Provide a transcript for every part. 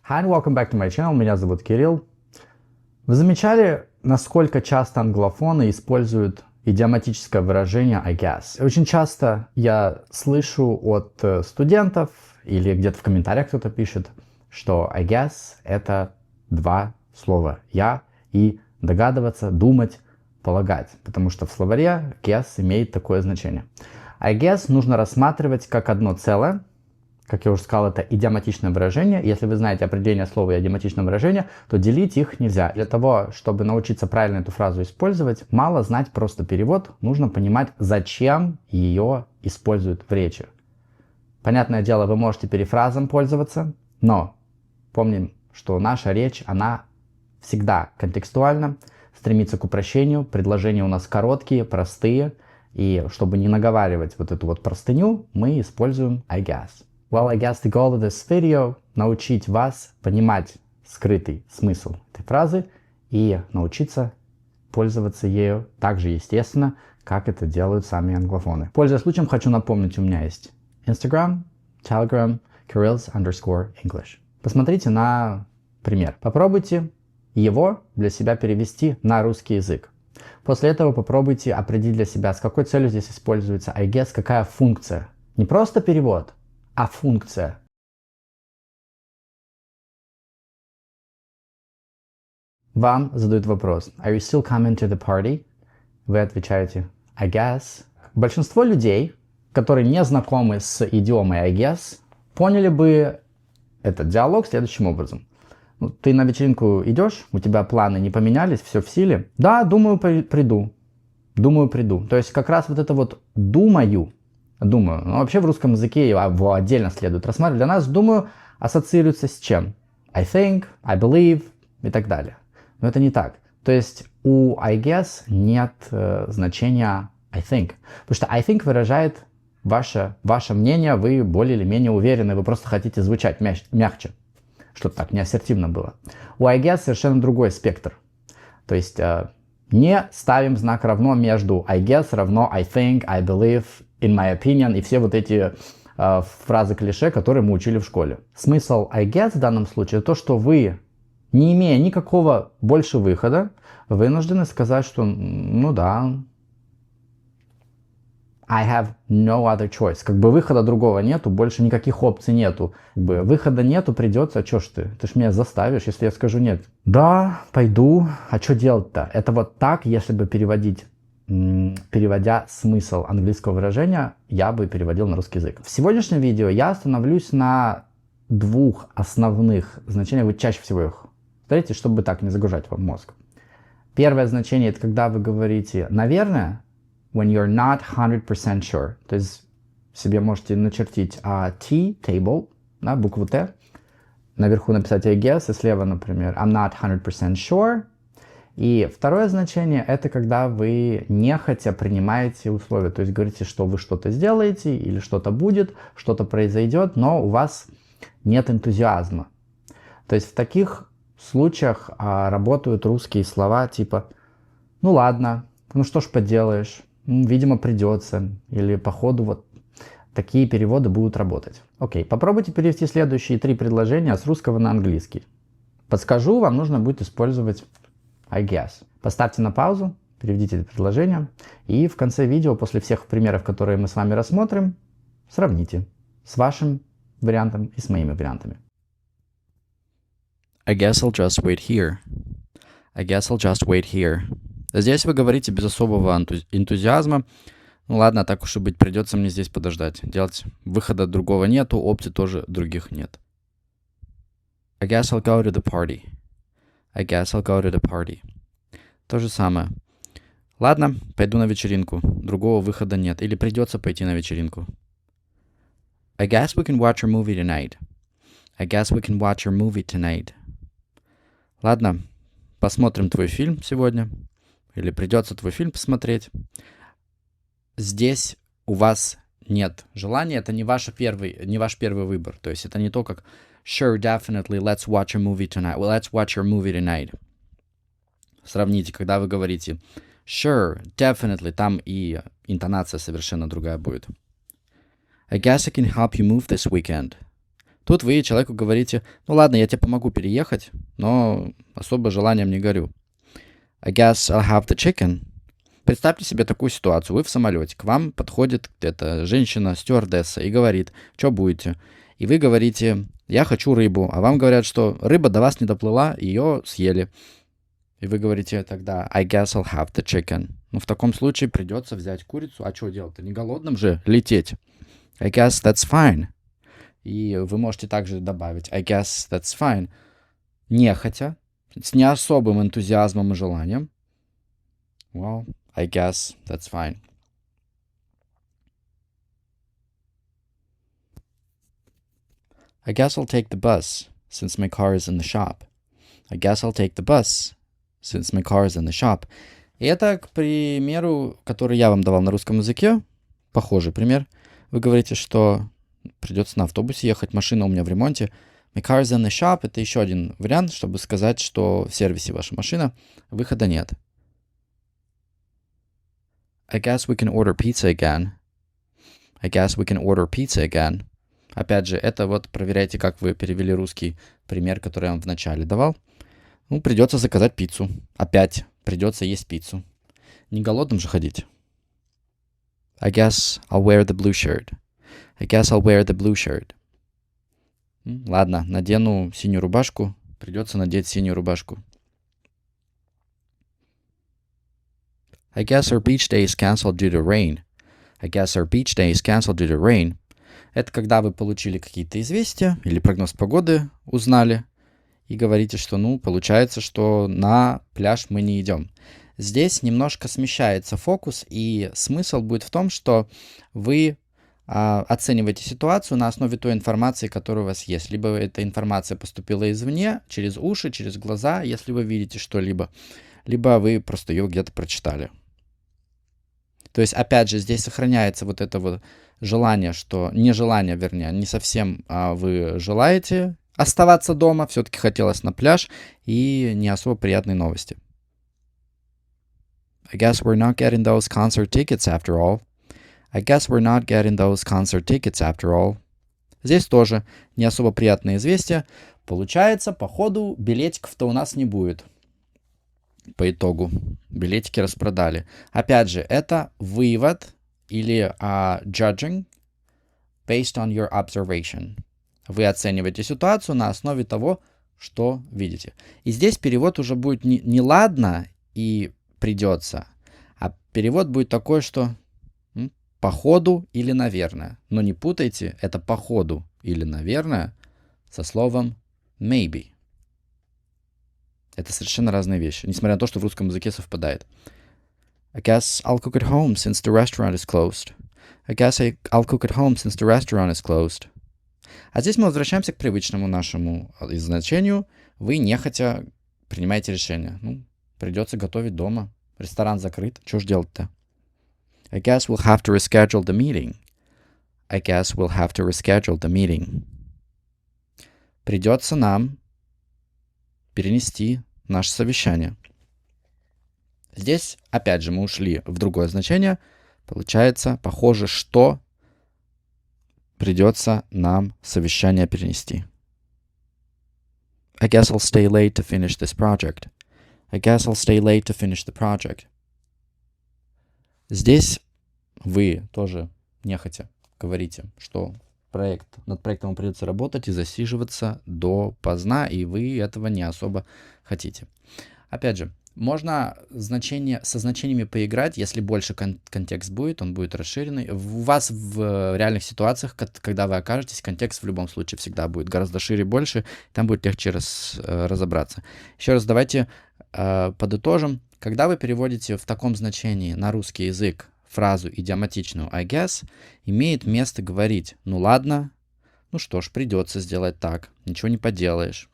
Hi and welcome back to my channel. Меня зовут Кирилл. Вы замечали, насколько часто англофоны используют идиоматическое выражение I guess? Очень часто я слышу от студентов или где-то в комментариях кто-то пишет, что I guess это два слова «я» и догадываться, думать, полагать, потому что в словаре guess имеет такое значение. I guess нужно рассматривать как одно целое. Как я уже сказал, это идиоматичное выражение. Если вы знаете определение слова и идиоматичного выражения, то делить их нельзя. Для того, чтобы научиться правильно эту фразу использовать, мало знать просто перевод, нужно понимать, зачем ее используют в речи. Понятное дело, вы можете перефразом пользоваться, но помним, что наша речь, она всегда контекстуальна, стремится к упрощению, предложения у нас короткие, простые, и чтобы не наговаривать вот эту вот простыню, мы используем I guess. Well, I guess the goal of this video – научить вас понимать скрытый смысл этой фразы и научиться пользоваться ею так же естественно, как это делают сами англофоны. Пользуясь случаем, хочу напомнить, у меня есть Instagram, Telegram, Kirils_English. Посмотрите на пример. Попробуйте его для себя перевести на русский язык. После этого попробуйте определить для себя, с какой целью здесь используется I guess, какая функция. Не просто перевод, а функция. Вам задают вопрос Are you still coming to the party? Вы отвечаете I guess. Большинство людей, которые не знакомы с идиомой I guess, поняли бы этот диалог следующим образом. Ты на вечеринку идешь, у тебя планы не поменялись, все в силе. Да, думаю, приду. Думаю, приду. То есть как раз вот это вот думаю. Но вообще в русском языке его отдельно следует рассматривать. Для нас думаю ассоциируется с чем? I think, I believe и так далее. Но это не так. То есть у I guess нет значения I think. Потому что I think выражает ваше мнение, вы более или менее уверены, вы просто хотите звучать мягче. Чтобы так не ассертивно было. У I guess совершенно другой спектр. То есть не ставим знак равно между I guess равно I think, I believe, in my opinion и все вот эти фразы-клише, которые мы учили в школе. Смысл I guess в данном случае то, что вы, не имея никакого больше выхода, вынуждены сказать, что ну да, I have no other choice. Как бы выхода другого нету, больше никаких опций нету. Как бы выхода нету, придется, а чё ж ты? Ты ж меня заставишь, если я скажу нет. Да, пойду, а что делать-то? Это вот так, если бы переводя смысл английского выражения, я бы переводил на русский язык. В сегодняшнем видео я остановлюсь на двух основных значениях, вы чаще всего их смотрите, чтобы так не загружать вам мозг. Первое значение, это когда вы говорите «наверное», when you're not 100% sure. То есть себе можете начертить T, table, да, букву T. Наверху написать I guess, и слева, например, I'm not 100% sure. И второе значение, это когда вы нехотя принимаете условия. То есть говорите, что вы что-то сделаете, или что-то будет, что-то произойдет, но у вас нет энтузиазма. То есть в таких случаях работают русские слова типа «ну ладно, ну что ж поделаешь». Видимо, придется. Или по ходу вот такие переводы будут работать. Окей, попробуйте перевести следующие три предложения с русского на английский. Подскажу, вам нужно будет использовать I guess. Поставьте на паузу, переведите это предложение. И в конце видео, после всех примеров, которые мы с вами рассмотрим, сравните с вашим вариантом и с моими вариантами. I guess I'll just wait here. I guess I'll just wait here. Здесь вы говорите без особого энтузиазма. Ну ладно, так уж и быть, придется мне здесь подождать. Делать выхода другого нету, опций тоже других нет. I guess I'll go to the party. I guess I'll go to the party. То же самое. Ладно, пойду на вечеринку. Другого выхода нет. Или придется пойти на вечеринку. I guess we can watch our movie tonight. I guess we can watch our movie tonight. Ладно, посмотрим твой фильм сегодня. Или придется твой фильм посмотреть. Здесь у вас нет желания, это не ваш первый выбор. То есть это не то, как sure, definitely, let's watch a movie tonight. Well, let's watch your movie tonight. Сравните, когда вы говорите sure, definitely, там и интонация совершенно другая будет. I guess I can help you move this weekend. Тут вы человеку говорите, ну ладно, я тебе помогу переехать, но особо желанием не горю. I guess I'll have the chicken. Представьте себе такую ситуацию. Вы в самолете, к вам подходит эта женщина, стюардесса, и говорит, что будете? И вы говорите, я хочу рыбу, а вам говорят, что рыба до вас не доплыла, ее съели. И вы говорите тогда, I guess I'll have the chicken. Ну, в таком случае придется взять курицу. А что делать-то? Не голодным же лететь. I guess that's fine. И вы можете также добавить I guess that's fine. Нехотя, с не особым энтузиазмом и желанием. Well, I guess that's fine. I guess I'll take the bus, since my car is in the shop. I guess I'll take the bus, since my car is in the shop. И это, к примеру, который я вам давал на русском языке, похожий пример. Вы говорите, что придется на автобусе ехать, машина у меня в ремонте. My car is in the shop — это еще один вариант, чтобы сказать, что в сервисе ваша машина, выхода нет. I guess we can order pizza again. I guess we can order pizza again. Опять же, это вот проверяйте, как вы перевели русский пример, который я вам вначале давал. Ну, придется заказать пиццу. Опять придется есть пиццу. Не голодным же ходить. I guess I'll wear the blue shirt. I guess I'll wear the blue shirt. Ладно, надену синюю рубашку. Придется надеть синюю рубашку. I guess our beach day is canceled due to rain. I guess our beach day is canceled due to rain. Это когда вы получили какие-то известия или прогноз погоды узнали и говорите, что, ну, получается, что на пляж мы не идем. Здесь немножко смещается фокус, и смысл будет в том, что вы оцениваете ситуацию на основе той информации, которая у вас есть. Либо эта информация поступила извне, через уши, через глаза, если вы видите что-либо, либо вы просто ее где-то прочитали. То есть, опять же, здесь сохраняется вот это вот желание, что нежелание, вернее, не совсем вы желаете оставаться дома, все-таки хотелось на пляж, и не особо приятные новости. I guess we're not getting those concert tickets after all. I guess we're not getting those concert tickets after all. Здесь тоже не особо приятные известия. Получается, походу, билетиков-то у нас не будет. По итогу билетики распродали. Опять же, это вывод или judging based on your observation. Вы оцениваете ситуацию на основе того, что видите. И здесь перевод уже будет не ладно и придется, а перевод будет такой, что походу или наверное. Но не путайте это походу или наверное со словом maybe. Это совершенно разные вещи, несмотря на то, что в русском языке совпадает. I guess I'll cook at home since the restaurant is closed. I guess I'll cook at home since the restaurant is closed. А здесь мы возвращаемся к привычному нашему значению. Вы нехотя принимаете решение. Ну, придется готовить дома. Ресторан закрыт. Что ж делать-то? I guess we'll have to reschedule the meeting. I guess we'll have to reschedule the meeting. Придется нам перенести наше совещание. Здесь, опять же, мы ушли в другое значение. Получается, похоже, что придется нам совещание перенести. I guess I'll stay late to finish this project. I guess I'll stay late to finish the project. Здесь вы тоже нехотя говорите, что над проектом вам придется работать и засиживаться допоздна, и вы этого не особо хотите. Опять же, можно со значениями поиграть, если больше контекст будет, он будет расширенный. У вас в реальных ситуациях, когда вы окажетесь, контекст в любом случае всегда будет гораздо шире, больше, там будет легче разобраться. Еще раз давайте подытожим. Когда вы переводите в таком значении на русский язык фразу идиоматичную I guess, имеет место говорить ну ладно, ну что ж, придется сделать так, ничего не поделаешь.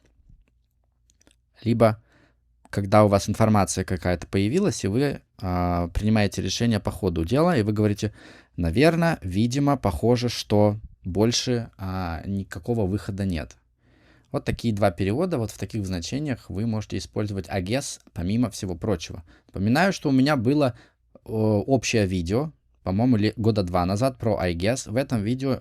Либо когда у вас информация какая-то появилась, и вы принимаете решение по ходу дела, и вы говорите, наверное, видимо, похоже, что больше никакого выхода нет. Вот такие два перевода, вот в таких значениях вы можете использовать I guess, помимо всего прочего. Напоминаю, что у меня было общее видео, по-моему, года 2 назад про I guess. В этом видео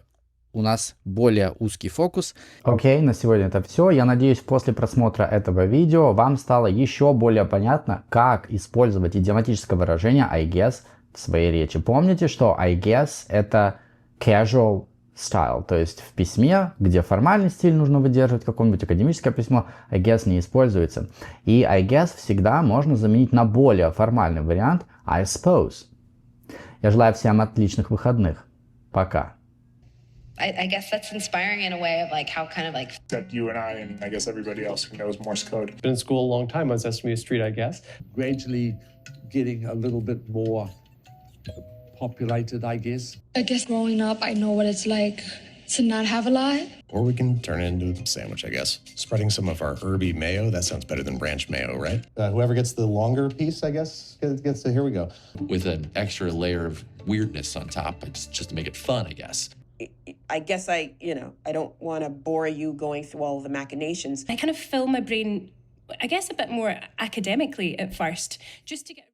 у нас более узкий фокус. Окей, на сегодня это все. Я надеюсь, после просмотра этого видео вам стало еще более понятно, как использовать идиоматическое выражение I guess в своей речи. Помните, что I guess это casual style, то есть в письме, где формальный стиль нужно выдерживать, какое-нибудь академическое письмо, I guess не используется. И I guess всегда можно заменить на более формальный вариант I suppose. Я желаю всем отличных выходных. Пока. I guess that's inspiring in a way of like how kind of like Except you and I guess everybody else who knows Morse code. Been in school a long time on Sesame Street, I guess. Gradually getting a little bit more populated, I guess. I guess growing up, I know what it's like to not have a lot. Or we can turn it into a sandwich, I guess. Spreading some of our herby mayo, that sounds better than ranch mayo, right? Whoever gets the longer piece, I guess, gets to, here we go. With an extra layer of weirdness on top, just to make it fun, I guess. I guess I don't want to bore you going through all the machinations. I kind of fill my brain, I guess, a bit more academically at first, just to get